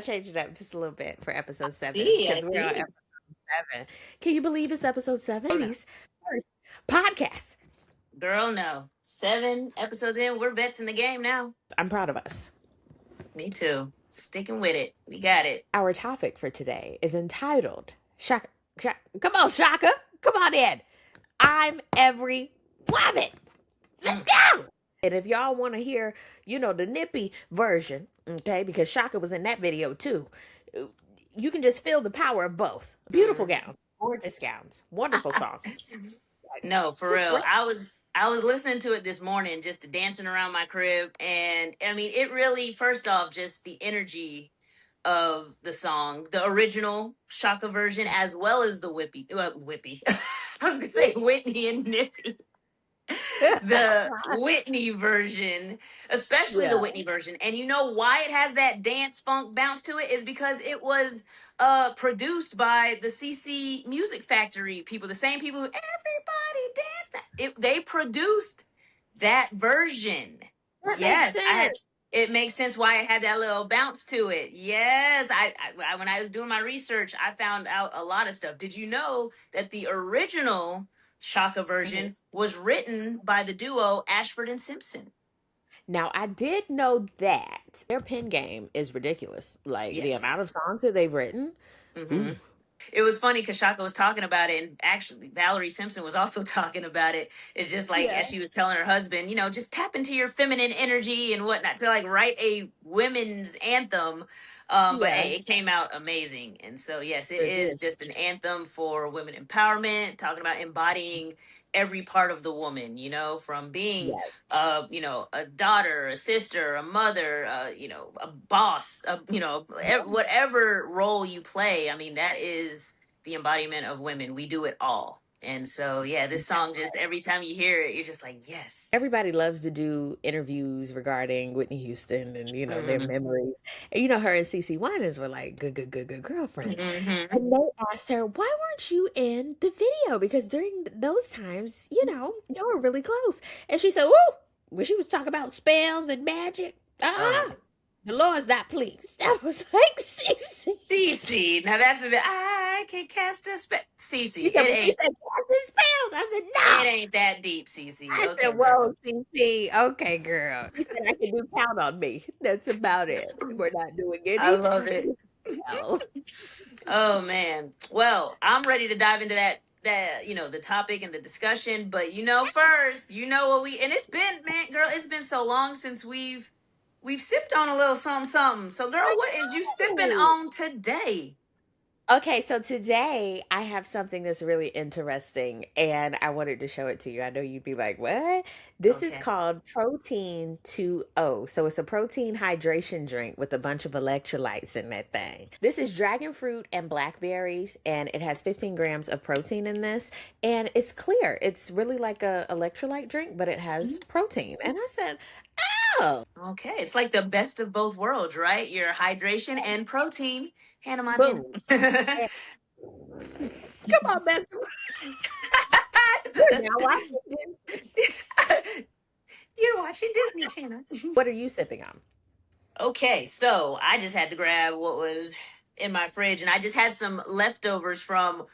change it up just a little bit for episode 7 See, I because we're on see. episode 7. Can you believe it's episode 7? Oh no, Baby's first podcast. girl, no. 7 episodes in, we're vets in the game now. I'm proud of us. Me too. Sticking with it. We got it. Our topic for today is entitled Shaka. Come on, Shaka. Come on in. I'm every woman. Let's Mm. go. And if y'all want to hear, the nippy version, okay, because Shaka was in that video too, you can just feel the power of both. Beautiful gowns, gorgeous gowns, wonderful song. No, for Just real. great. I was listening to it this morning, just dancing around my crib, and I mean, it really. First off, just the energy of the song, the original Shaka version, as well as the Whippy. I was gonna say Whitney and Nippy. The Whitney version, especially the Yeah. Whitney version. And you know why it has that dance funk bounce to it is because it was produced by the CC Music Factory people, the same people who everybody dance. They produced that version. That makes Yes, I had sense. it makes sense why it had that little bounce to it. Yes, when I was doing my research, I found out a lot of stuff. Did you know that the original Shaka Mhm. version was written by the duo Ashford and Simpson? Now, I did know that their pen game is ridiculous. Like the Yes. amount of songs that they've written. Hmm. Ooh. It was funny because Shaka was talking about it, and actually Valerie Simpson was also talking about it. It's just like Yeah. as she was telling her husband, just tap into your feminine energy and whatnot to like write a women's anthem. But Yeah. hey, it came out amazing, and so yes, it It is did. just an anthem for women empowerment, talking about embodying every part of the woman. From being Yes. a daughter, a sister, a mother, a boss, whatever role you play. I mean, that is the embodiment of women. We do it all. And so, yeah, this song just every time you hear it, you're just like, yes. Everybody loves to do interviews regarding Whitney Houston and their Hmm. memories. And her and Cece Winans were like good girlfriends. Hmm. And they asked her, "Why weren't you in the video? Because during those times, y'all were really close." And she said, "Woo, when she was talking about spells and magic, Oh my uh-uh, God. the Lord's not pleased." That was like Cece. Cece. Now that's a bit, I can cast a spell. She Cece, said, "But you said casting spells." I said, it "No." ain't that deep, Cece. I Okay, said, "Whoa, girl. CC. Okay, girl." She said, "I can do count on me. That's about it. We're not doing I any love it. time else." Oh man. Well, I'm ready to dive into that the topic and the discussion, but first, what we and it's been, man, girl, it's been so long since we've sipped on a little something something. So girl, I what is you sipping know. on today? Okay, so today I have something that's really interesting and I wanted to show it to you. I know you'd be like, "What?" This is Okay. called Protein 2O. So it's a protein hydration drink with a bunch of electrolytes in that thing. This is dragon fruit and blackberries and it has 15 grams of protein in this and it's clear. It's really like a electrolyte drink, but it has protein. And I said, "Oh, Okay. It's like the best of both worlds, right? Your hydration and protein. Hannah Montana. boom." And come on, Beth. We're now watching this. You're watching Disney Channel. What are you sipping on? Okay, so I just had to grab what was in my fridge, and I just had some leftovers from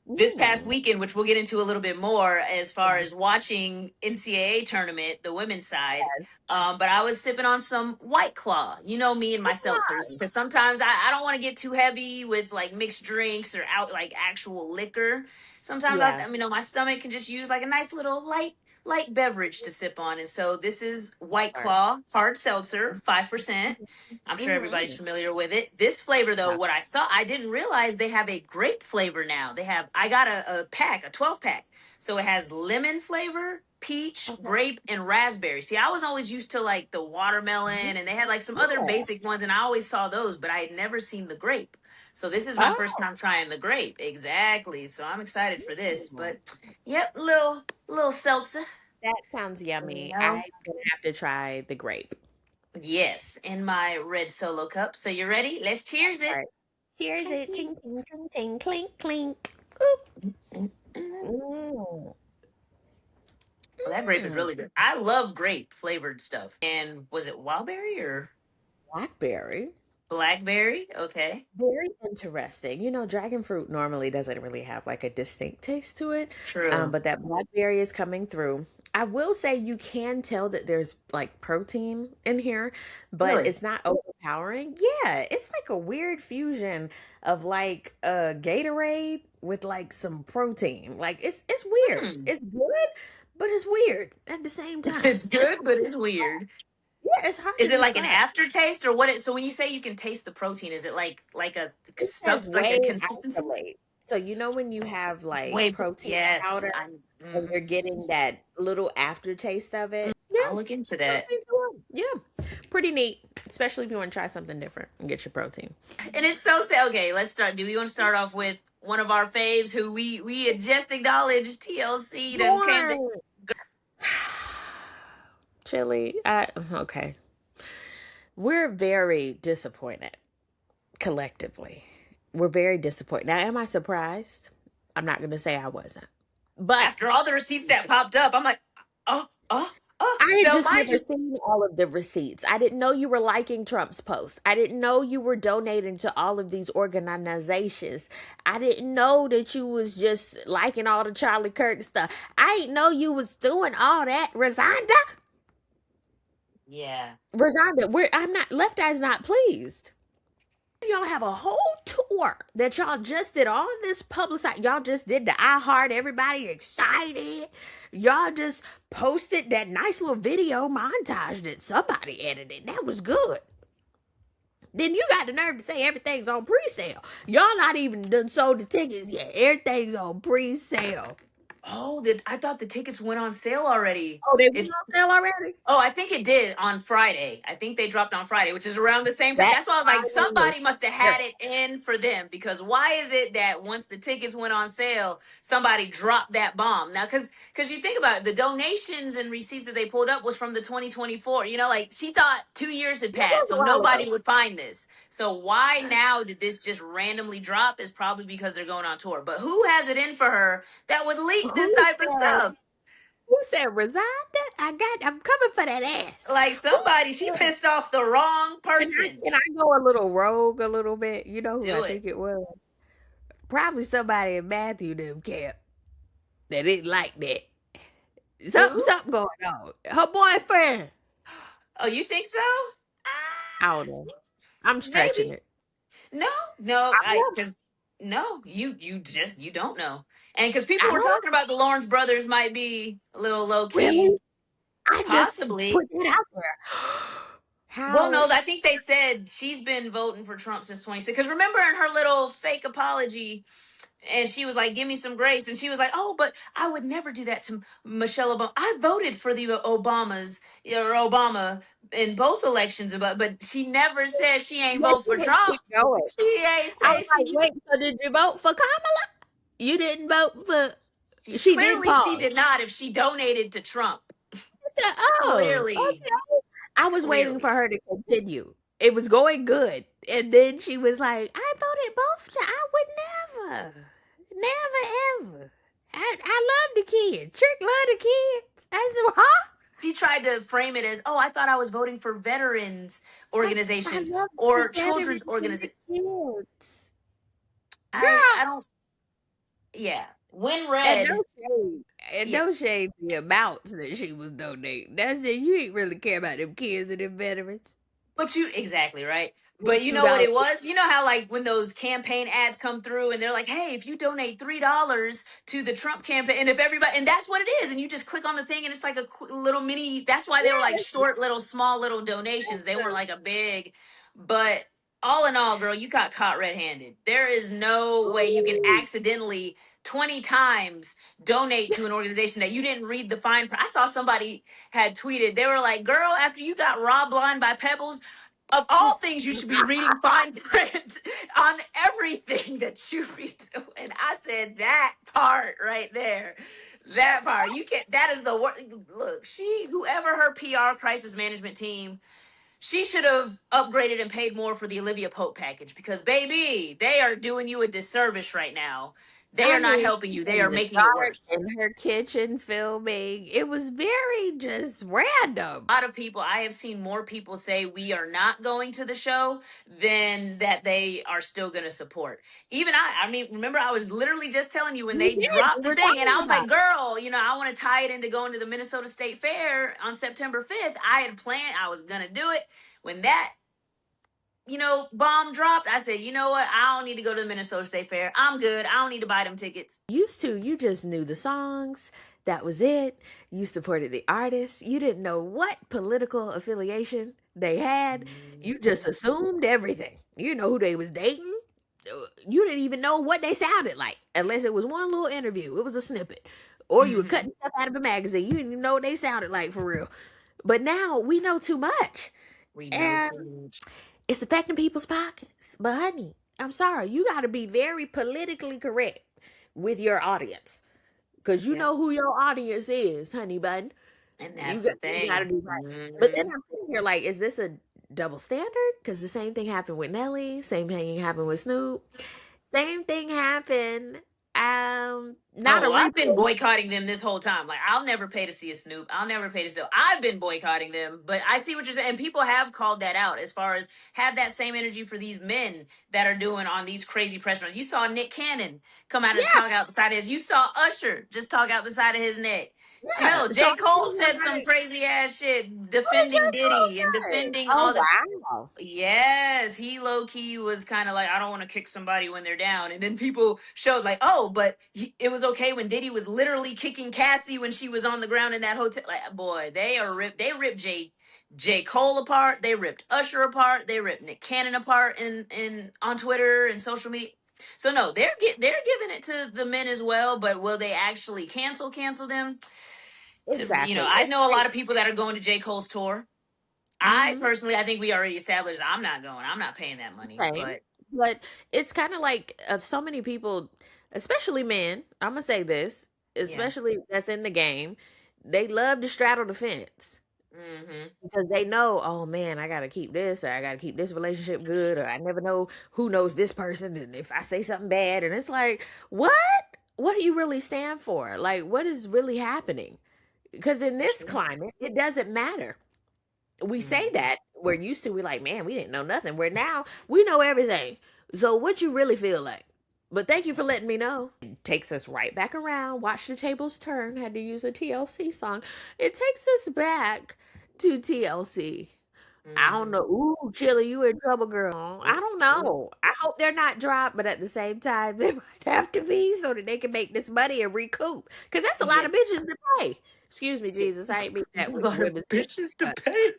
this past Ooh. weekend, which we'll get into a little bit more as far Mhm. as watching NCAA tournament, the women's side. Yes. But I was sipping on some White Claw. You know me and my Come seltzers, on. because sometimes I don't want to get too heavy with like mixed drinks or out like actual liquor. Sometimes Yeah. my stomach can just use like a nice little light beverage to sip on, and so this is White Right. Claw hard seltzer, 5%. I'm sure everybody's Mm-hmm. familiar with it. This flavor, though, Yeah. what I saw, I didn't realize they have a grape flavor now. I got a pack, a 12 pack. So it has lemon flavor, peach, Okay. grape, and raspberry. See, I was always used to like the watermelon, and they had like some other Yeah. basic ones, and I always saw those, but I had never seen the grape. So this is my first Oh, time trying the grape. Exactly. So I'm excited for this. ooh. But yep, little seltzer. That sounds You yummy. I'm know? gonna have to try the grape. Yes, in my red solo cup. So you ready? Let's cheers All it. right. Cheers Clink, it. clink. Ting, ting, ting, ting, clink, clink. Oop. Mm, mm. Mm. Well, that grape is Mm. really good. I love grape flavored stuff. And was it wildberry or Blackberry. Blackberry. Okay. Very interesting. You know, dragon fruit normally doesn't really have like a distinct taste to it, True. but that blackberry is coming through. I will say you can tell that there's like protein in here, but Really? it's not overpowering. Yeah, it's like a weird fusion of like a Gatorade with like some protein. Like it's weird. Hmm. It's good, but it's weird at the same time. It's good, but it's weird. Yeah, it's hard to Is it like an describe. aftertaste or what? So when you say you can taste the protein, is it like a It says like a whey consistency? isolate. So you know when you have like Whey. protein Yes. powder I'm. and you're getting that little aftertaste of it? Yeah, I'll look into that. protein too. Yeah, pretty neat, especially if you want to try something different and get your protein. And it's so sad. Okay, let's start. Do we want to start off with one of our faves who we had just acknowledged, TLC, then came to. Corn. Chili. Okay. We're very disappointed collectively. We're very disappointed. Now, am I surprised? I'm not going to say I wasn't. But After all the receipts that popped up, I'm like, oh, oh, oh. I had Now, just mind never you, seen all of the receipts. I didn't know you were liking Trump's post. I didn't know you were donating to all of these organizations. I didn't know that you was just liking all the Charlie Kirk stuff. I didn't know you was doing all that. yeah. Rosanda, I'm not, Left Eye's not pleased. Y'all have a whole tour that y'all just did all of this publicized. Y'all just did the I Heart Everybody Excited. Y'all just posted that nice little video montage that somebody edited. That was good. Then you got the nerve to say everything's on pre-sale. Y'all not even done sold the tickets yet. Everything's on pre-sale. Oh, I thought the tickets went on sale already. Oh, they went It's on sale already? Oh, I think it did on Friday. I think they dropped on Friday, which is around the same time. That That's why I was like, Friday was somebody must have had it terrible. in for them because why is it that once the tickets went on sale, somebody dropped that bomb? Now, because you think about it, the donations and receipts that they pulled up was from the 2024. You know, like she thought 2 years had That passed, was a so while nobody ago. would find this. So why now did this just randomly drop? Is probably because they're going on tour. But who has it in for her that would leak this Who type of said, stuff? who said Rosanda? I'm coming for that ass. Like Who somebody, she said pissed off the wrong person. can I go a little rogue a little bit? You know who I Do it. think it was? Probably somebody in Matthew them camp that didn't like that. Who? Something going on. Her boyfriend. Oh, you think so? I don't know. I'm stretching Maybe. it. No, no, I I love because no, you just you don't know, and because people I were don't talking about the Lawrence brothers might be a little low key, really. I just possibly. put that out there. Well, How no, I think they said she's been voting for Trump since 26. Because remember in her little fake apology, and she was like, "Give me some grace," and she was like, "Oh, but I would never do that to Michelle Obama. I voted for the Obamas or Obama in both elections, but she never said she ain't let vote for me keep Trump. going. She ain't I say was like, she." wait, so did you vote for Kamala? You didn't vote for She she did clearly she pause. did not if she donated to Trump. I said, oh, Clearly, okay. I was waiting for clearly. her to continue. It was going good. And then she was like, I voted both times. I would never. Never ever. I love the kids. Trick love the kids. I said, huh? She tried to frame it as, "Oh, I thought I was voting for veterans I organizations love the or children's veterans and the organizations." kids. I Girl, don't. Yeah, when and read, no shade. And yeah. no shade the amounts that she was donating. That's it. You ain't really care about them kids and them veterans. But you exactly right. But you know what $2. it was? You know how like when those campaign ads come through and they're like, "Hey, if you donate $3 to the Trump campaign," and if everybody, and that's what it is, and you just click on the thing and it's like a little mini. That's why they were like Yes, short, little, small, little donations. They weren't like a big. But all in all, girl, you got caught red-handed. There is no way you can ooh, accidentally 20 times donate to an organization that you didn't read the fine print. I saw somebody had tweeted. They were like, "Girl, after you got robbed blind by Pebbles, of all things, you should be reading fine print on everything that you be doing." I said that part right there. That part. You can't, that is the word. Look, whoever her PR crisis management team, she should have upgraded and paid more for the Olivia Pope package because, baby, they are doing you a disservice right now. They I are not mean, helping you. They in are the making it dark worse. in her kitchen filming. It was very just random. A lot of people, I have seen more people say we are not going to the show than that they are still going to support. Even I mean, remember I was literally just telling you when You they did. dropped We the were thing, and talking I was about like, girl, I want to tie it into going to the Minnesota State Fair on September 5th. I had planned, I was going to do it. When that bomb dropped, I said, you know what? I don't need to go to the Minnesota State Fair. I'm good. I don't need to buy them tickets. it. Used to, you just knew the songs. That was it. You supported the artists. You didn't know what political affiliation they had. You just assumed everything. You know who they was dating. You didn't even know what they sounded like unless it was one little interview. It was a snippet. Or you were Mm-hmm. cutting stuff out of a magazine. You didn't even know what they sounded like for real. But now we know too much. We know And too much. it's affecting people's pockets. But honey, I'm sorry, you got to be very politically correct with your audience because you Yeah. know who your audience is, honey bun. And You that's got the you got to thing. do right. But then Mm-hmm. I'm sitting here like, is this a double standard? Because the same thing happened with Nelly, same thing happened with Snoop, same thing happened. Not Oh, a well, I've been repost. boycotting them this whole time. Like, I'll never pay to see a Snoop. I'll never pay to see. I've been boycotting them, but I see what you're saying. And people have called that out as far as have that same energy for these men that are doing on these crazy press runs. You saw Nick Cannon come out and Yeah, talk out the side of his. You saw Usher just talk out the side of his neck. yeah. Hell, So J. Cole what said some crazy ass shit did defending J. Cole Diddy and say? defending Oh all the. wow. Yes, he low key was kind of like, I don't want to kick somebody when they're down. And then people showed like, oh, but it was okay when Diddy was literally kicking Cassie when she was on the ground in that hotel. Like, boy, they are ripped. They ripped J. Cole apart. They ripped Usher apart. They ripped Nick Cannon apart in on Twitter and social media. So no, they're giving it to the men as well. But will they actually cancel them? Exactly. I It's know a like, lot of people that are going to J. Cole's tour. I mm-hmm. personally, I think we already established I'm not going. I'm not paying that money. Same. But But it's kind of like so many people, especially men, I'm going to say this, yeah. especially that's in the game, they love to straddle the fence Mm-hmm. because they know, oh man, I got to keep this, or I got to keep this relationship good, or I never know who knows this person. And if I say something bad, and it's like, what? What do you really stand for? Like, what is really happening? Because in this True. climate, it doesn't matter. We say Mm-hmm. that we're used to, we're like, man, we didn't know nothing. Where now we know everything. So what you really feel like? But thank you for letting me know. It takes us right back around. Watch the tables turn. Had to use a TLC song. It takes us back to TLC. I don't Mm-hmm. know. Ooh, Chili, you in trouble, girl. I don't know. I hope they're not dropped, but at the same time, they might have to be so that they can make this money and recoup. Because that's a lot Yeah. of bitches to pay. Excuse me, Jesus. I ain't mean A that with lot of women's. bitches to pay.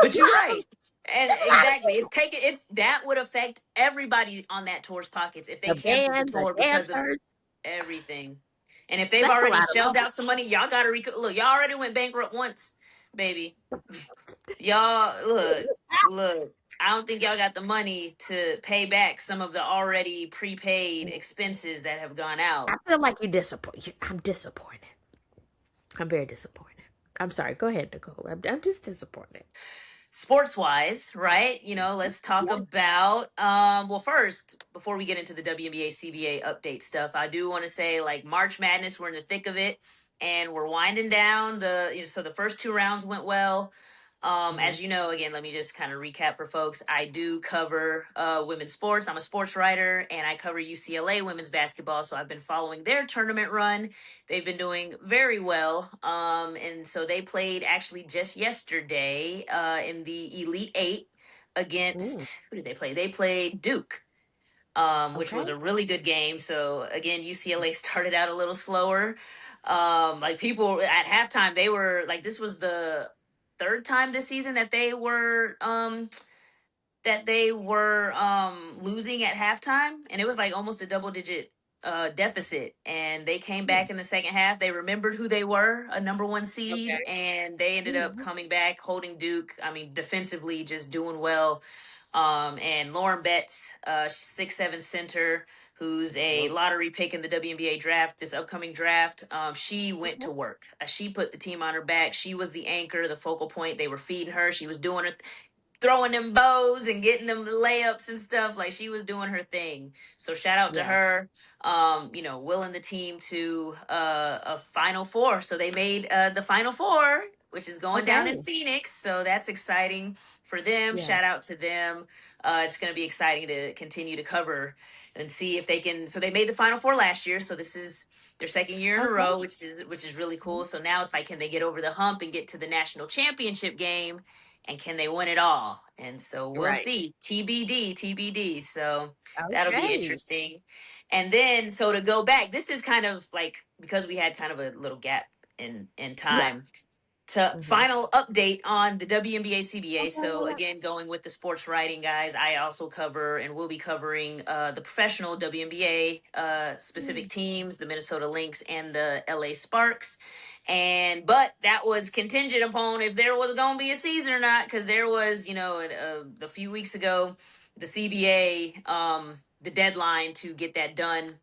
But you're right. And It's a lot of exactly. people. It's that would affect everybody on that tour's pockets if they The canceled the band, the tour because of dancers. everything. And if they've That's a already lot of shelled money. out some money, y'all gotta recoup. Look, y'all already went bankrupt once, baby. Y'all look. I don't think y'all got the money to pay back some of the already prepaid expenses that have gone I out. feel like you're disappointed. I'm disappointed. I'm very disappointed. I'm sorry. Go ahead, Nicole. I'm just disappointed. Sports wise, right? Let's talk Yeah. about well, first, before we get into the WNBA CBA update stuff, I do want to say like March Madness, we're in the thick of it and we're winding down so the first two rounds went well. Mhm. As you know, again, let me just kind of recap for folks. I do cover women's sports. I'm a sports writer and I cover UCLA women's basketball. So I've been following their tournament run. They've been doing very well. And so they played actually just yesterday in the Elite Eight Mm, against, who did they play? They played Duke. Which okay. was a really good game. So again, UCLA started out a little slower. Like people at halftime, they were like, this was the third time this season that they were losing at halftime, and it was like almost a double digit deficit, and they came Mm, back in the second half. They remembered who they were, a number one seed, okay. and they ended up Mhm. coming back holding Duke. I mean, defensively just doing well. And Lauren Betts, 6'7" center, who's a Oh, lottery pick in the WNBA draft, this upcoming draft. She went okay. to work. She put the team on her back. She was the anchor, the focal point. They were feeding her. She was doing her throwing them bows and getting them layups and stuff. Like she was doing her thing. So shout out to Yeah. her. Willing the team to a Final Four. So they made the Final Four, which is going down in Okay. Phoenix. So that's exciting for them. Yeah. Shout out to them. It's going to be exciting to continue to cover and see if they can. So they made the Final Four last year. So this is their second year in a row, Okay. which is really cool. So now it's like, can they get over the hump and get to the national championship game, and can they win it all? And so we'll Right. see. TBD, TBD. So that'll be Okay. interesting. And then, so to go back, this is kind of like because we had kind of a little gap in Yeah. time to Hmm. final update on the WNBA CBA. Okay. So again, going with the sports writing guys, I also cover and will be covering the professional WNBA specific teams, the Minnesota Lynx and the LA Sparks. But that was contingent upon if there was going to be a season or not, because there was, a few weeks ago, the CBA, the deadline to get that done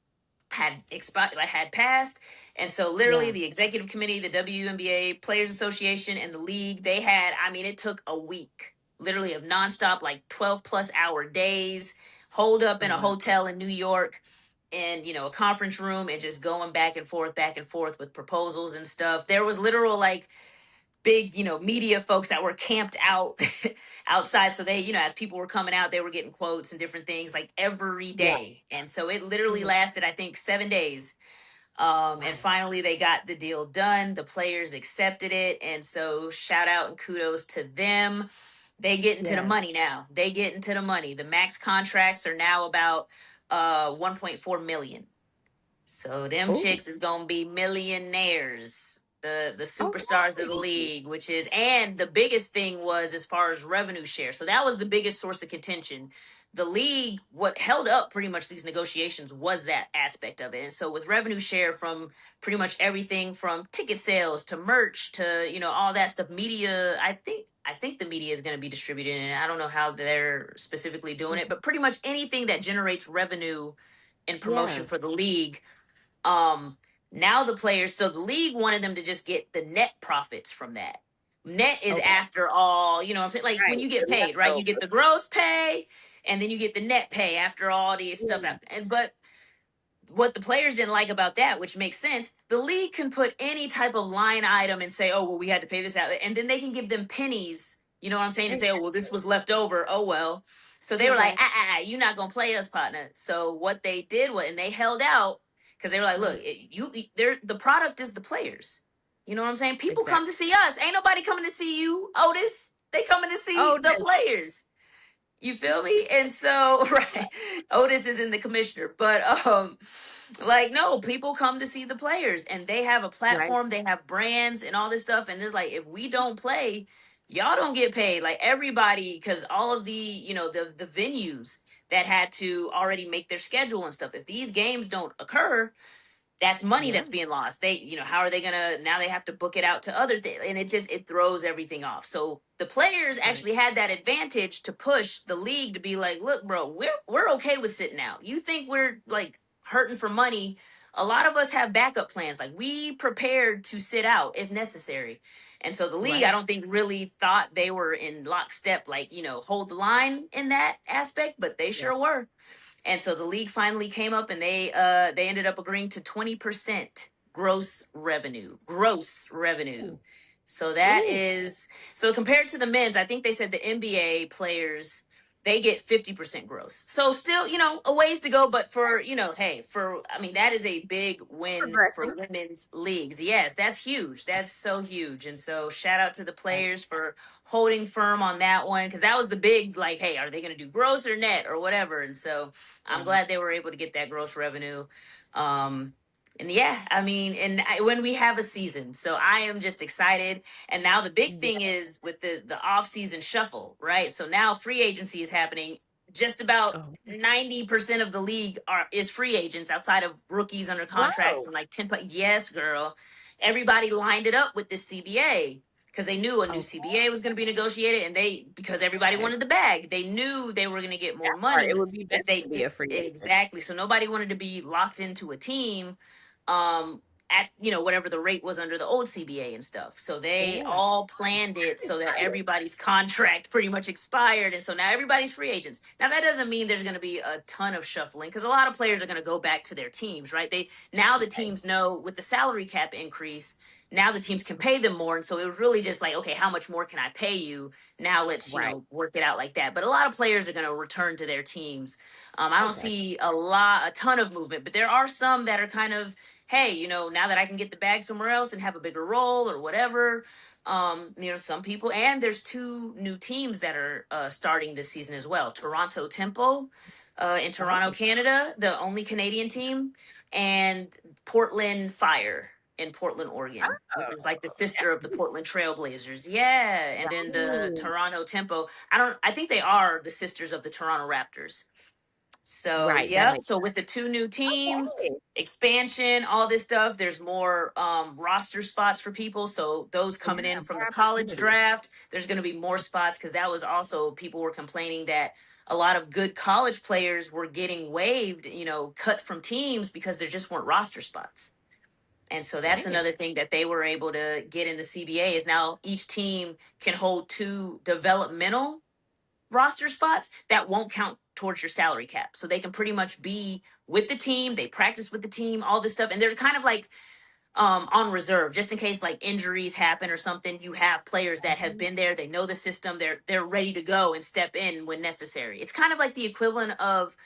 had passed. And so literally Yeah. the executive committee, the WNBA Players Association, and the league, they had, I mean, it took a week literally of nonstop, like 12+ hour days, holed up Oh, in a wow. hotel in New York, and a conference room, and just going back and forth with proposals and stuff. There was literal like big, media folks that were camped out outside. So they, as people were coming out, they were getting quotes and different things like every Yeah. day. And so it literally Mhm. lasted, I think, 7 days. And Wow. finally they got the deal done. The players accepted it. And so shout out and kudos to them. They get into the Yes. money now. They get into the money. The max contracts are now about 1.4 million. So them Oh. chicks is gonna be millionaires. The superstars of the Okay. league, which is, and the biggest thing was as far as revenue share. So that was the biggest source of contention. The league, what held up pretty much these negotiations was that aspect of it. And so with revenue share from pretty much everything from ticket sales to merch to, all that stuff, media, I think the media is going to be distributed, and I don't know how they're specifically doing it, Mhm. but pretty much anything that generates revenue and promotion Yeah. for the league. um Now the players, so the league wanted them to just get the net profits from that. Net is Okay. after all, what I'm saying, like when Right. you get The paid, right? You get leftover. the gross pay, and then you get the net pay after all the stuff Yeah. out. And but what the players didn't like about that, which makes sense, the league can put any type of line item and say, oh, well, we had to pay this out. And then they can give them pennies, you know what I'm saying, to say, oh, well, this Exactly. was left over. Oh, well. So they were like, Exactly. you're not going to play us, partner. So what they did was, and they held out because they were like, look, Mhm. they're, the product is the players. You know what I'm saying? People come to Exactly. see us. Ain't nobody coming to see you, Otis. They coming to see Oh, the this. players. You feel me? And so, right, Otis is in the commissioner, but like no, people come to see the players, and they have a Right. platform, they have brands and all this stuff, and there's like if we don't play, y'all don't get paid. Like everybody, because all of the the venues that had to already make their schedule and stuff. If these games don't occur, that's money Yeah. that's being lost. They, how are they gonna now? They have to book it out to other things, and it throws everything off. So the players Right. actually had that advantage to push the league to be like, look, bro, we're okay with sitting out. You think we're like hurting for money? A lot of us have backup plans. Like we prepared to sit out if necessary. And so the league, I Right. don't think really thought they were in lockstep, like hold the line in that aspect, but they Yeah. sure were. And so the league finally came up, and they ended up agreeing to 20% gross revenue. Gross revenue. Ooh. So that Ooh. is, so compared to the men's, I think they said the NBA players, they get 50% gross. So still, a ways to go, but for, hey, for, I mean, that is a big win for Progressing. women's leagues. Yes, that's huge. That's so huge. And so shout out to the Right. players for holding firm on that one, because that was the big, like, hey, are they going to do gross or net or whatever? And so I'm Right. glad they were able to get that gross revenue. Um, and yeah, I mean, when we have a season, so I am just excited. And now the big Yeah. thing is with the off season shuffle, right? So now free agency is happening. Just about Oh. 90% of the league is free agents outside of rookies under contracts Whoa. and like 10. Yes, girl. Everybody lined it up with this CBA because they knew a new Okay. CBA was going to be negotiated, and because everybody Okay. wanted the bag, they knew they were going to get more That part, it money would be if best they to be did a free agent. exactly. So nobody wanted to be locked into a team at whatever the rate was under the old CBA and stuff. So they Yeah. all planned it so that Excited. everybody's contract pretty much expired, and so now everybody's free agents. Now that doesn't mean there's going to be a ton of shuffling, because a lot of players are going to go back to their teams, right? The teams know with the salary cap increase, now the teams can pay them more, and so it was really just like, okay, how much more can I pay you? Now let's Right. work it out like that. But a lot of players are going to return to their teams. I don't Okay. see a ton of movement, but there are some that are kind of, hey, now that I can get the bag somewhere else and have a bigger role or whatever. Some people, and there's two new teams that are starting this season as well. Toronto Tempo in Toronto, Oh. Canada, the only Canadian team, and Portland Fire in Portland, Oregon, which is like the Oh. sister of the Portland Trailblazers. Yeah. And then the Right. Toronto Tempo. I think they are the sisters of the Toronto Raptors. So, Right. That yep. makes So with the two new teams, okay. expansion, all this stuff, there's more roster spots for people. So those coming Yeah, in from more the college opportunity. draft, there's going to be more spots, because that was also, people were complaining that a lot of good college players were getting waived, cut from teams because there just weren't roster spots. And so that's Dang. another thing that they were able to get in the CBA, is now each team can hold two developmental roster spots that won't count towards your salary cap. So they can pretty much be with the team, they practice with the team, all this stuff, and they're kind of like on reserve, just in case like injuries happen or something. You have players that have Mhm. been there, they know the system, they're ready to go and step in when necessary. It's kind of like the equivalent of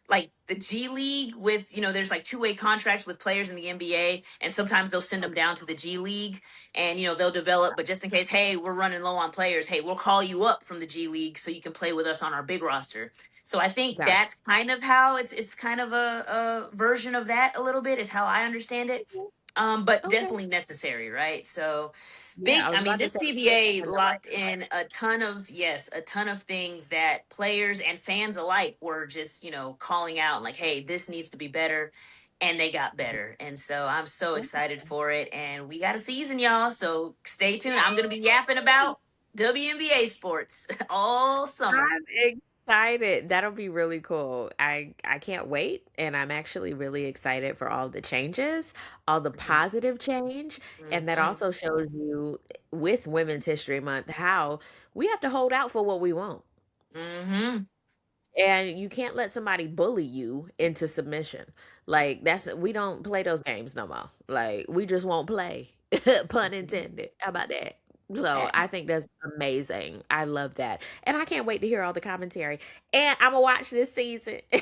like the G League with, there's like two-way contracts with players in the NBA, and sometimes they'll send them down to the G League, and they'll develop, but just in case, hey, we're running low on players, hey, we'll call you up from the G League so you can play with us on our big roster. So I think Gotcha. that's kind of how it's kind of a version of that, a little bit, is how I understand it. But Okay. definitely necessary, right? So Yeah, big, I was I mean, about to this say you're CBA in the right locked in direction. a ton of, yes, a ton of things that players and fans alike were just, calling out like, hey, this needs to be better. And they got better. And so I'm so Yeah. excited for it. And we got a season, y'all. So stay tuned. I'm going to be yapping about WNBA sports all summer. I'm excited. That'll be really cool. I can't wait, and I'm actually really excited for all the changes, all the Mhm. positive change, and that Mhm. also shows you with Women's History Month how we have to hold out for what we want. Mhm. And you can't let somebody bully you into submission. Like we don't play those games no more. Like we just won't play. Pun Mhm. intended. How about that? So I Yes. think that's amazing. I love that. And I can't wait to hear all the commentary. And I'm gonna watch this season. There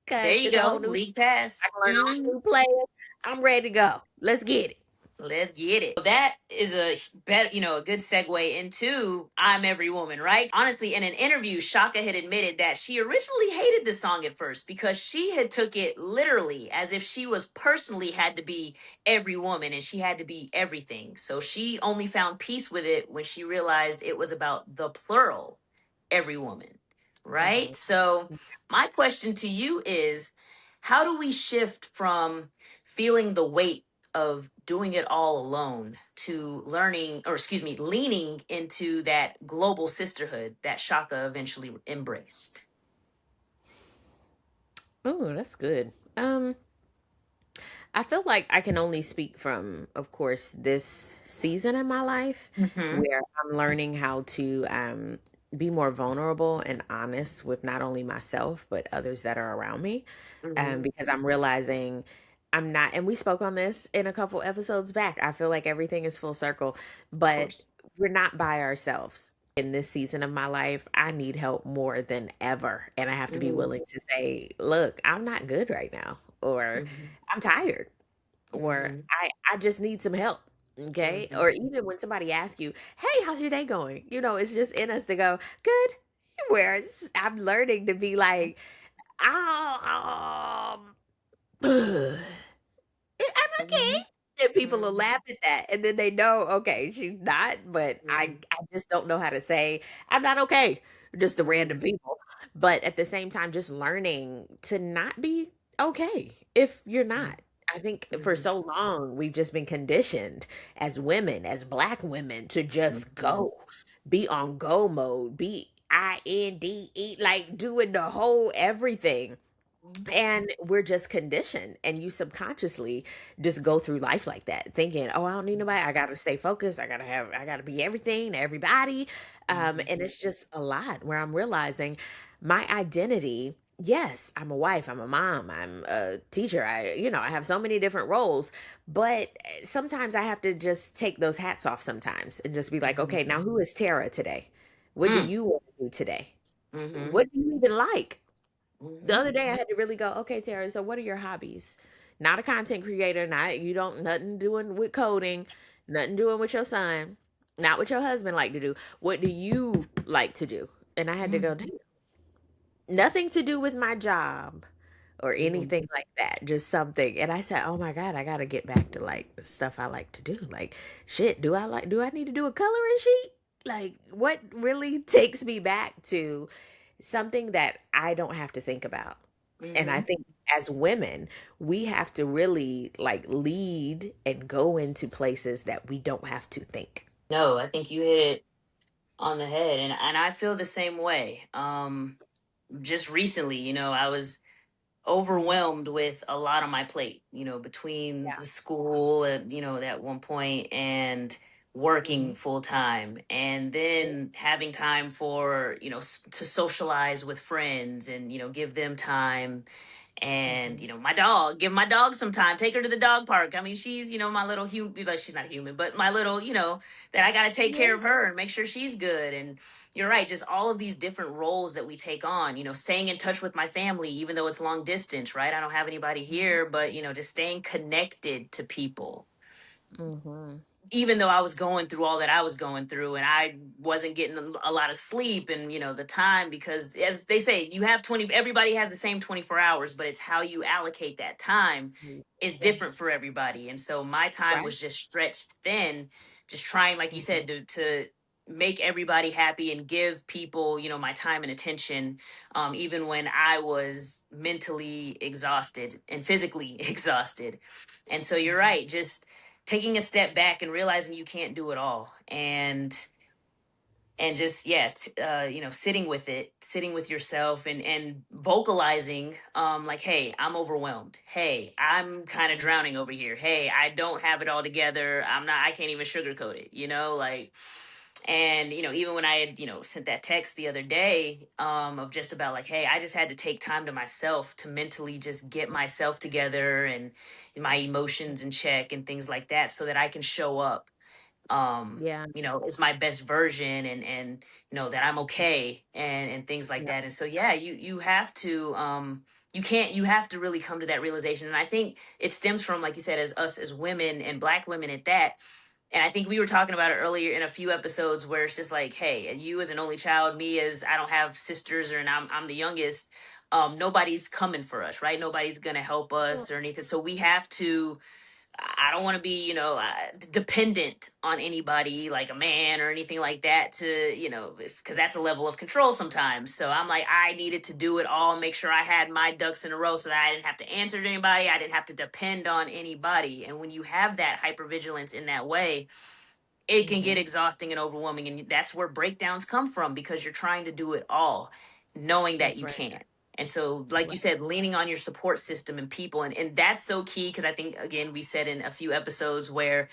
Cause you it's a whole go. new League I pass. can learn all the new players. I'm ready to go. Let's get it. Let's get it. That is a good segue into I'm Every Woman, right? Honestly, in an interview, Shaka had admitted that she originally hated the song at first because she had took it literally as if she was personally had to be every woman and she had to be everything. So she only found peace with it when she realized it was about the plural, every woman, right? Mhm. So my question to you is, how do we shift from feeling the weight of doing it all alone to learning, or excuse me, leaning into that global sisterhood that Shaka eventually embraced? Oh, that's good. I feel like I can only speak from, of course, this season in my life Mm-hmm. where I'm learning how to be more vulnerable and honest with not only myself, but others that are around me. Mm-hmm. Because I'm realizing I'm not, and we spoke on this in a couple episodes back. I feel like everything is full circle, Of but course. we're not by ourselves. In this season of my life, I need help more than ever. And I have to be Mm-hmm. willing to say, look, I'm not good right now, or I'm tired, or Mm-hmm. I just need some help. Okay. Mm-hmm. Or even when somebody asks you, hey, how's your day going? It's just in us to go, good. Whereas I'm learning to be like, oh, I'm okay. Mm-hmm. And people will Mm-hmm. laugh at that. And then they know, okay, she's not, but Mm-hmm. I just don't know how to say, I'm not okay. Just the random people. But at the same time, just learning to not be okay if you're not. I think for Mm-hmm. so long, we've just been conditioned as women, as Black women, to just Mm-hmm. go, be on go mode, be INDE, like doing the whole everything. And we're just conditioned, and you subconsciously just go through life like that, thinking, oh, I don't need nobody, I gotta stay focused, I gotta be everything to everybody. Mhm. And it's just a lot where I'm realizing my identity, yes, I'm a wife, I'm a mom, I'm a teacher, I have so many different roles, but sometimes I have to just take those hats off sometimes and just be like, Mhm. okay, now who is Tara today? What do Mm. you want to do today? Mhm. What do you even like? The Mhm. other day I had to really go, okay, Tara, so what are your hobbies? Not a content creator, not you don't nothing doing with coding, nothing doing with your son, not what your husband like to do. What do you like to do? And I had to go, Mhm. "Damn, nothing to do with my job or Mhm. anything like that, just something." And I said, oh my God, I gotta get back to like the stuff I like to do. Like, shit, do I need to do a coloring sheet? Like, what really takes me back to something that I don't have to think about? And I Mhm. think as women, we have to really like lead and go into places that we don't have to think. No, I think you hit it on the head, and I feel the same way. Just recently, I was overwhelmed with a lot on my plate, between Yeah. the school and, at one point, and working Hmm. full time, and then having time for, to socialize with friends and, give them time. And, Hmm. my dog, give my dog some time, take her to the dog park. I mean, she's, my little human, like, she's not human, but my little, that I got to take care of her and make sure she's good. And you're right, just all of these different roles that we take on, staying in touch with my family, even though it's long distance, right? I don't have anybody here, but, just staying connected to people, Hmm. even though I was going through all that I was going through, and I wasn't getting a lot of sleep and, the time, because as they say, everybody has the same 24 hours, but it's how you allocate that time is Yeah. different for everybody. And so my time Right. was just stretched thin, just trying, like you said, Hmm. to make everybody happy and give people, my time and attention, even when I was mentally exhausted and physically exhausted. And so you're Hmm. right, just taking a step back and realizing you can't do it all, and just, yeah, sitting with it, sitting with yourself, and vocalizing, like, hey, I'm overwhelmed, hey, I'm kind of drowning over here, hey, I don't have it all together, I can't even sugarcoat it, like. And, even when I had, sent that text the other day, of just about like, hey, I just had to take time to myself to mentally just get myself together and my emotions in check and things like that, so that I can show up, Yeah. as my best version, and that I'm okay, and things like Yeah. that. And so, yeah, you have to, you have to really come to that realization. And I think it stems from, like you said, as us as women, and black women at that. And I think we were talking about it earlier in a few episodes, where it's just like, hey, you as an only child, me as I don't have sisters, or and I'm the youngest, nobody's coming for us, right? Nobody's gonna help us or anything. So we have to, I don't want to be, dependent on anybody, like a man or anything like that, to, because that's a level of control sometimes. So I'm like, I needed to do it all, make sure I had my ducks in a row, so that I didn't have to answer to anybody. I didn't have to depend on anybody. And when you have that hypervigilance in that way, it can get Hmm. exhausting and overwhelming. And that's where breakdowns come from, because you're trying to do it all, knowing that That's you right. can't. And so, like you Right. said, leaning on your support system and people. And that's so key, because I think, again, we said in a few episodes where,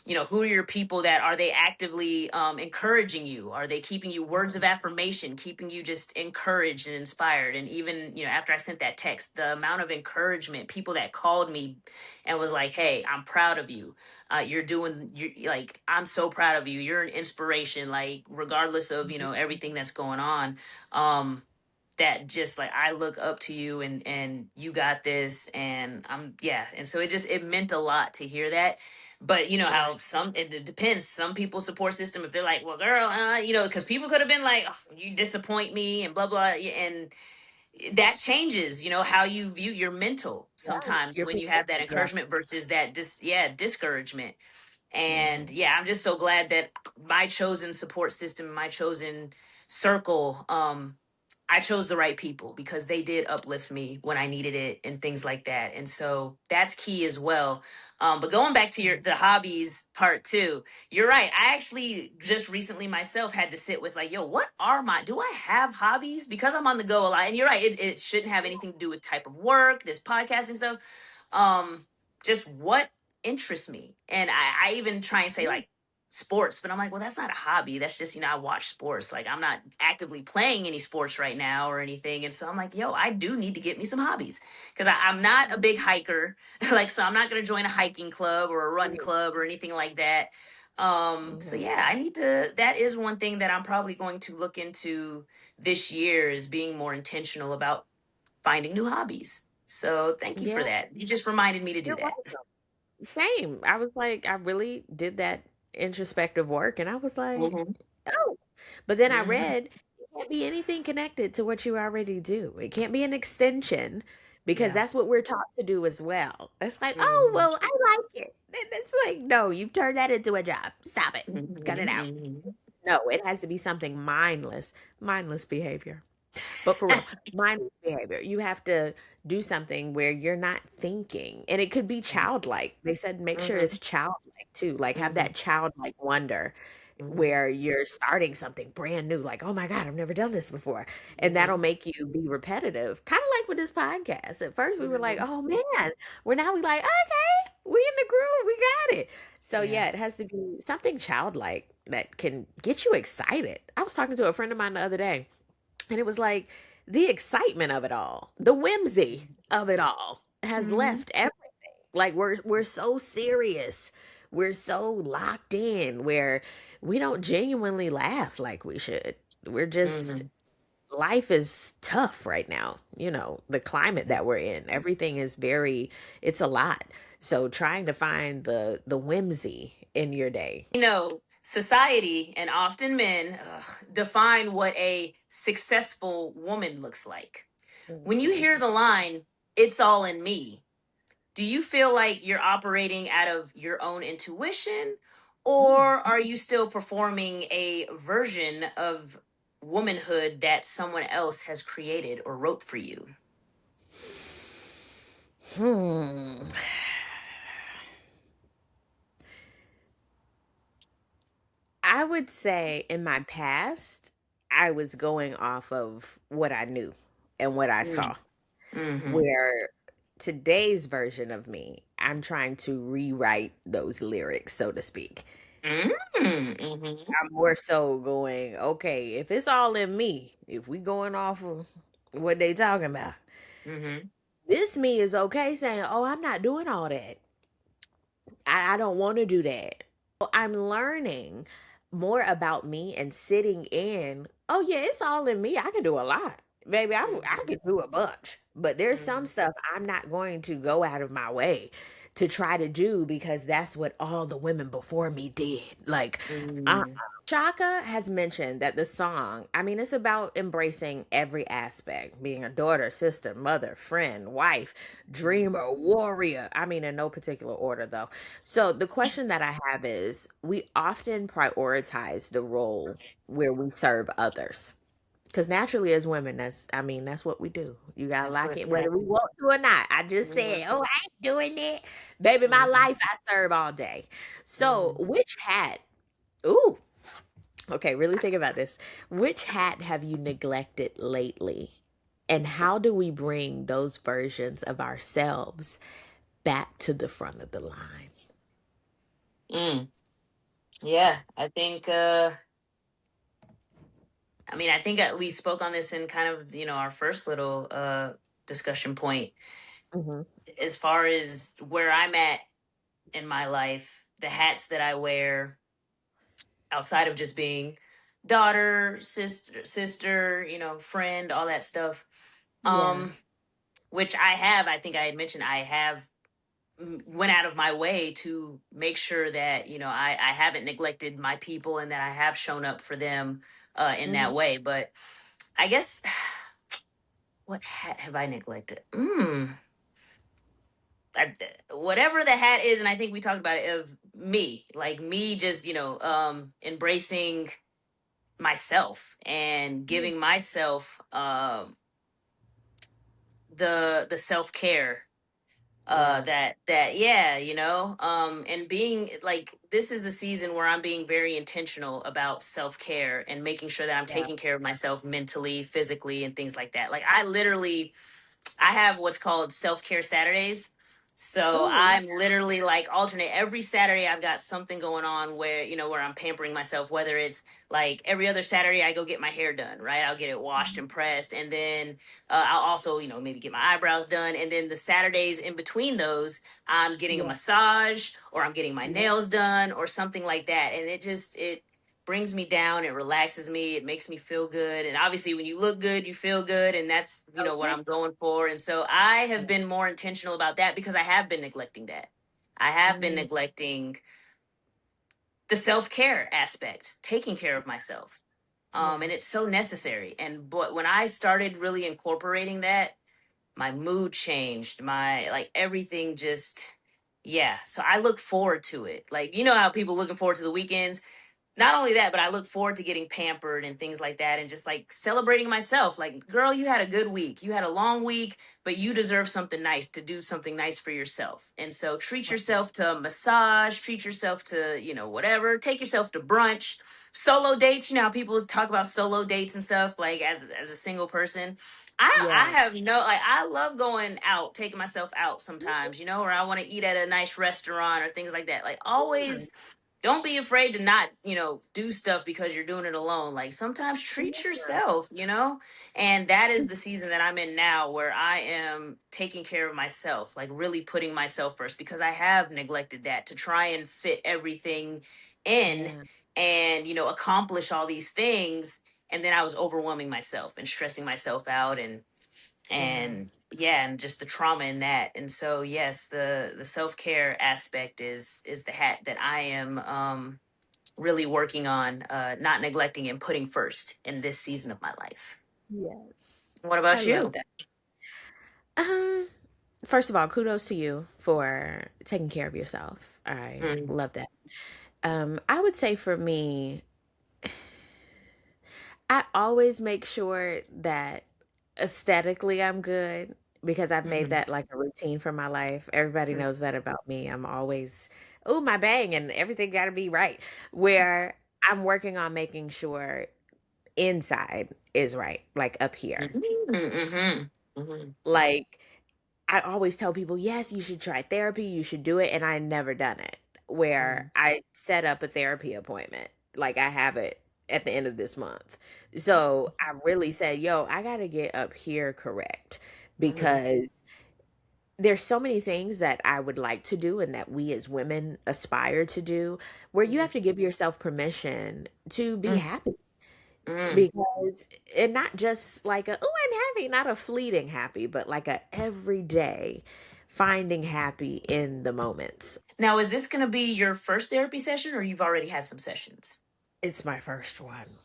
who are your people, that are they actively, encouraging you? Are they keeping you words of affirmation, keeping you just encouraged and inspired? And even, after I sent that text, the amount of encouragement, people that called me and was like, hey, I'm proud of you. You like, I'm so proud of you. You're an inspiration, like, regardless of, everything that's going on. That just, like, I look up to you, and you got this, and I'm, yeah. And so it meant a lot to hear that. But Right. how it depends, some people's support system, if they're like, well, girl, because people could have been like, oh, you disappoint me and blah blah, and that changes, how you view your mental Yeah. sometimes, Your when you have that perspective. Yeah. encouragement versus that discouragement. And Hmm. yeah, I'm just so glad that my chosen support system, my chosen circle, I chose the right people because they did uplift me when I needed it and things like that. And so that's key as well. But going back to the hobbies part too, you're right. I actually just recently myself had to sit with like, yo, what are do I have hobbies? Because I'm on the go a lot. And you're right, it shouldn't have anything to do with type of work, this podcasting stuff. Um, just what interests me. And I even try and say like sports, but I'm like, well, that's not a hobby. That's just, I watch sports. Like, I'm not actively playing any sports right now or anything. And so I'm like, yo, I do need to get me some hobbies because I'm not a big hiker. Like, so I'm not going to join a hiking club or a run club or anything like that. So yeah, I need to, that is one thing that I'm probably going to look into this year is being more intentional about finding new hobbies. So thank you for Yeah, that. You just reminded me to do you're that. welcome. Same. I was like, I really did that introspective work, and I was like, Mm-hmm. oh. But then I Mm-hmm. read it can't be anything connected to what you already do. It can't be an extension because Yeah. that's what we're taught to do as well. It's like, oh, Mm-hmm. well, I like it. And it's like, no, you've turned that into a job. Stop it. Cut it out. Mm-hmm. No, it has to be something mindless behavior. But for real, mindless behavior. You have to do something where you're not thinking. And it could be childlike. They said make sure Mm-hmm. it's childlike too. Like have Mm-hmm. that childlike wonder Mm-hmm. where you're starting something brand new, like, oh my God, I've never done this before. And that'll Mm-hmm. make you be repetitive. Kind of like with this podcast. At first we were like, Mm-hmm. oh man. We're now we like, okay, we in the groove, we got it. So Yeah. yeah, it has to be something childlike that can get you excited. I was talking to a friend of mine the other day and it was like the excitement of it all, the whimsy of it all has Mm-hmm. left everything. Like we're so serious. We're so locked in where we don't genuinely laugh like we should. We're just Mm-hmm. life is tough right now. The climate that we're in. Everything is it's a lot. So trying to find the whimsy in your day. Society and often men define what a successful woman looks like. When you hear Mhm. the line, it's all in me, do you feel like you're operating out of your own intuition, or are you still performing a version of womanhood that someone else has created or wrote for you? Hmm. I would say in my past, I was going off of what I knew and what I saw. Mm-hmm. Where today's version of me, I'm trying to rewrite those lyrics, so to speak. Mm-hmm. I'm more so going, okay, if it's all in me, if we going off of what they talking about, Mm-hmm. this me is okay saying, oh, I'm not doing all that. I don't want to do that. I'm learning more about me and sitting in. Oh yeah, it's all in me. I can do a lot, baby. I Mm-hmm. can do a bunch, but there's some Mm-hmm. stuff I'm not going to go out of my way to try to do because that's what all the women before me did. Like, uh, Mm-hmm. Shaka has mentioned that the song, I mean, it's about embracing every aspect, being a daughter, sister, mother, friend, wife, dreamer, warrior. I mean, in no particular order though. So the question that I have is we often prioritize the role where we serve others. Because naturally as women, that's what we do. You gotta That's like what it whether we happened. want to or not. I just said, Mm-hmm. oh, I ain't doing it. Baby, my Mm-hmm. life I serve all day. So Mm-hmm. which hat, ooh, okay, really think about this. Which hat have you neglected lately? And how do we bring those versions of ourselves back to the front of the line? Mm. Yeah, I think we spoke on this in kind of, our first little discussion point Hmm. as far as where I'm at in my life, the hats that I wear outside of just being daughter, sister, friend, all that stuff. Yeah. Um which I think I had mentioned I have went out of my way to make sure that, I haven't neglected my people and that I have shown up for them in Hmm. that way. But I guess what hat have I neglected? I, whatever the hat is, and I think we talked about it of me, like me just, embracing myself and giving myself the self-care Yeah. that yeah, and being like, this is the season where I'm being very intentional about self-care and making sure that I'm Yeah. taking care of myself mentally, physically, and things like that. Like, I have what's called self care Saturdays. So Oh, I'm literally like alternate every Saturday. I've got something going on where, where I'm pampering myself, whether it's like every other Saturday, I go get my hair done, right? I'll get it washed and pressed. And then I'll also, maybe get my eyebrows done. And then the Saturdays in between those, I'm getting a yeah. massage or I'm getting my Yeah. nails done or something like that. And it brings me down, it relaxes me, it makes me feel good. And obviously when you look good, you feel good, and that's, what Okay. I'm going for. And so I have been more intentional about that because I have been neglecting that. I have been Mm, neglecting the self-care aspect, taking care of myself. yeah. And it's so necessary. And but when I started really incorporating that, my mood changed, my like everything just, yeah. So I look forward to it. Like, how people looking forward to the weekends. Not only that, but I look forward to getting pampered and things like that, and just like celebrating myself. Like, girl, you had a good week. You had a long week, but you deserve something nice, to do something nice for yourself. And so treat yourself to a massage, treat yourself to, whatever. Take yourself to brunch. Solo dates, how people talk about solo dates and stuff, like as a single person. I Yeah. have like, I love going out, taking myself out sometimes, or I want to eat at a nice restaurant or things like that. Like, Yeah. always don't be afraid to not, do stuff because you're doing it alone. Like, sometimes treat Yeah. yourself. And that is the season that I'm in now, where I am taking care of myself, like really putting myself first, because I have neglected that to try and fit everything in Yeah. and, accomplish all these things. And then I was overwhelming myself and stressing myself out, Yeah. and yeah, and just the trauma in that. And so yes, the self-care aspect is the hat that I am really working on, not neglecting and putting first in this season of my life. Yes. What I about love you? that. Um, First of all, kudos to you for taking care of yourself. I Mm, love that. I would say for me, I always make sure that aesthetically I'm good because I've made mhm, that like a routine for my life. Everybody knows that about me. I'm always, oh, my bang, and everything got to be right. Where I'm working on making sure inside is right, like up here. mhm, mhm, Like, I always tell people, yes, you should try therapy, you should do it. And I never done it where mhm, I set up a therapy appointment. Like, I have it at the end of this month. So I really said, yo, I got to get up here correct mhm, because there's so many things that I would like to do and that we as women aspire to do where you mhm, have to give yourself permission to be mhm, happy mhm. because and not just like a oh I'm happy, not a fleeting happy, but like a everyday finding happy in the moments. Now, is this going to be your first therapy session, or you've already had some sessions? It's my first one.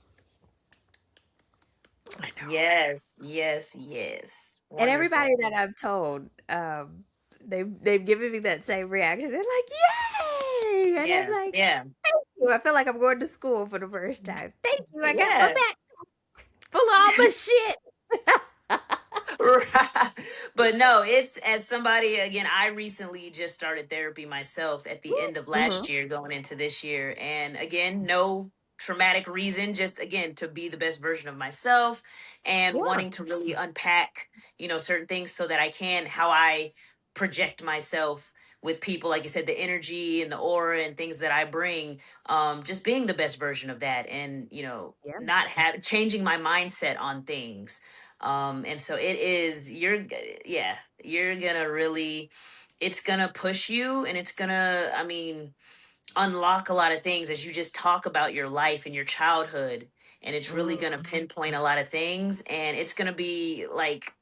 I know. Yes, yes, yes. And Wonderful. everybody that I've told, they've given me that same reaction. They're like, "Yay!" And I'm Yeah, like, yeah, "Thank you." I feel like I'm going to school for the first time. Thank you. I got my yeah. back full of all my shit. Right. But no, it's, as somebody, again, I recently just started therapy myself at the end of Mhm. last year, going into this year. And again, no traumatic reason, just again to be the best version of myself and Yeah. wanting to really unpack, certain things so that I can, how I project myself with people, like you said, the energy and the aura and things that I bring, just being the best version of that, and Yeah. not have changing my mindset on things. And so it is, yeah, you're gonna really, it's gonna push you, and it's gonna, I mean, unlock a lot of things as you just talk about your life and your childhood. And it's really Mm. gonna pinpoint a lot of things, and it's gonna be like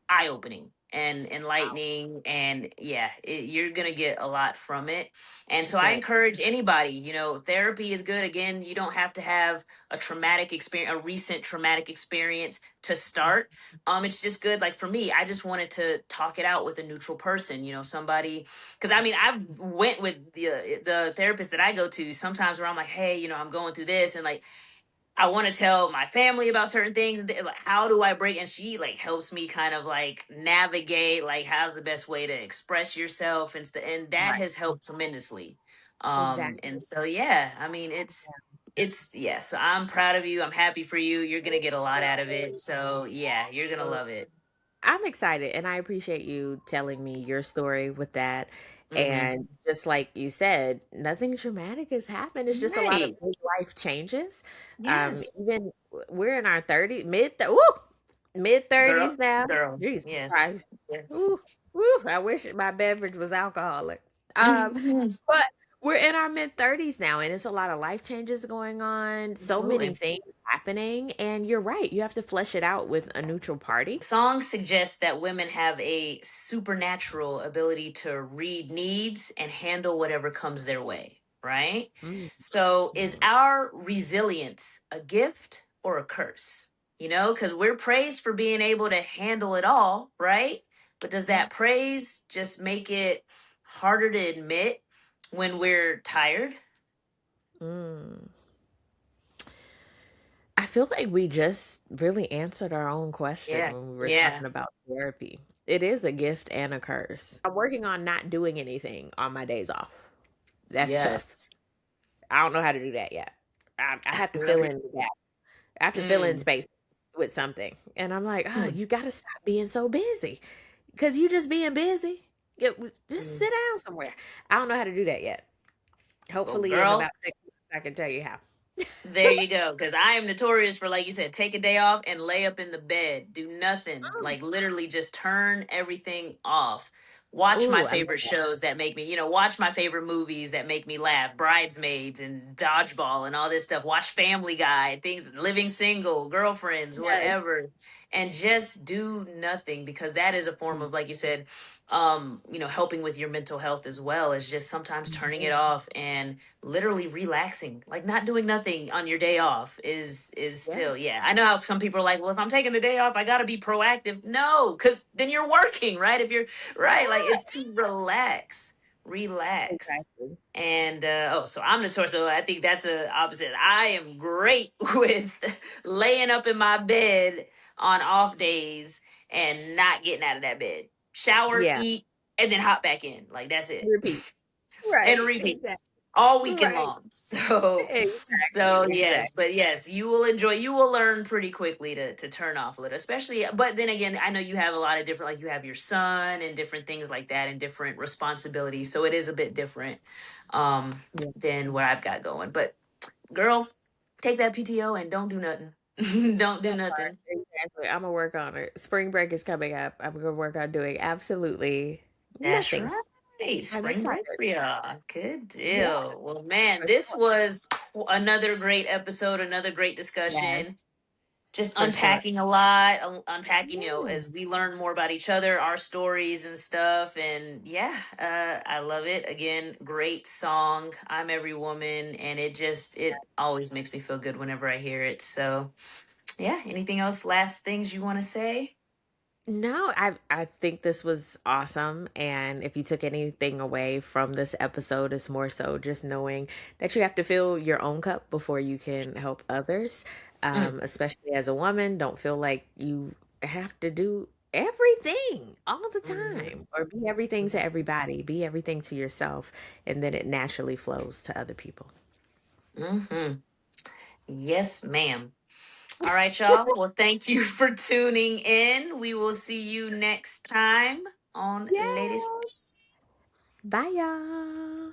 eye opening and Wow. enlightening. And yeah, you're gonna get a lot from it. And so I Good. encourage anybody, therapy is good. Again, you don't have to have a traumatic experience, a recent traumatic experience to start. It's just good. Like, for me, I just wanted to talk it out with a neutral person, somebody, because I mean, I've went with the therapist that I go to sometimes, where I'm like, hey, I'm going through this, and like, I want to tell my family about certain things. Like, how do I break? And she like helps me kind of like navigate like how's the best way to express yourself and that Right. has helped tremendously. Exactly. And so yeah, I mean it's yeah. So I'm proud of you. I'm happy for you. You're gonna get a lot out of it. So yeah, you're gonna love it. I'm excited and I appreciate you telling me your story with that. Hmm. And just like you said, nothing dramatic has happened. It's just a lot of Right. big life changes. Yes. Even we're in our 30s, mid Girl. 30s now. Girl. Jesus Yes. Christ. Yes. Ooh, ooh, I wish my beverage was alcoholic. Um, but we're in our mid 30s now, and it's a lot of life changes going on, so many Absolutely. things happening. And you're right, you have to flesh it out with a neutral party. Song suggests that women have a supernatural ability to read needs and handle whatever comes their way, right? Mm. So, is our resilience a gift or a curse? You know, because we're praised for being able to handle it all, right? But does that praise just make it harder to admit when we're tired? Mm. I feel like we just really answered our own question Yeah. when we were Yeah. talking about therapy. It is a gift and a curse. I'm working on not doing anything on my days off. That's tough. Yes. I don't know how to do that yet. I have to fill Really? in the gap. I have to fill in Mm. space with something. And I'm like, oh, Mm. you got to stop being so busy because you just being busy. Just Mm. sit down somewhere. I don't know how to do that yet. Well, Hopefully, in girl, about 6 months, I can tell you how. there you go. Because I am notorious for, like you said, take a day off and lay up in the bed, do nothing, like literally just turn everything off. Watch my Ooh, I love favorite that. shows that make me, watch my favorite movies that make me laugh, Bridesmaids and Dodgeball and all this stuff. Watch Family Guy, things, Living Single, Girlfriends, Yes. whatever, and just do nothing because that is a form of, like you said, helping with your mental health as well. Is just sometimes turning it Mhm. off and literally relaxing, like not doing nothing on your day off is Yeah. still, yeah. I know how some people are like, well, if I'm taking the day off I got to be proactive. No, because then you're working, right? If you're right, like it's to relax. Exactly. And so I'm the torso. I think that's a opposite. I am great with laying up in my bed on off days and not getting out of that bed, shower, Yeah. eat, and then hop back in. Like that's it. Repeat. And Right. repeats Exactly. all weekend Right. long. So Exactly. yes, Exactly. but yes, you will learn pretty quickly to turn off a little, especially, but then again, I know you have a lot of different, like you have your son and different things like that and different responsibilities. So it is a bit different um Yeah. than what I've got going. But girl, take that PTO and don't do nothing. Don't do That part. nothing. Exactly. I'm gonna work on it. Spring break is coming up. I'm gonna work on doing absolutely That's nothing. right. I'm Spring break excited. for y'all. Good Yeah, deal. Well, man, for this sure. was another great episode, another great Yes, discussion. Just for sure. unpacking a lot, unpacking, Yeah. as we learn more about each other, our stories and stuff. And yeah, I love it. Again, great song. I'm Every Woman. And it always makes me feel good whenever I hear it. So yeah, anything else, last things you want to say? No, I think this was awesome. And if you took anything away from this episode, it's more so just knowing that you have to fill your own cup before you can help others. Mm, Especially as a woman, don't feel like you have to do everything all the mhm, time or be everything to everybody. Be everything to yourself, and then it naturally flows to other people. mhm. Yes, ma'am. All right, y'all. Well, thank you for tuning in. We will see you next time on Ladies Yeah. First. Bye, y'all.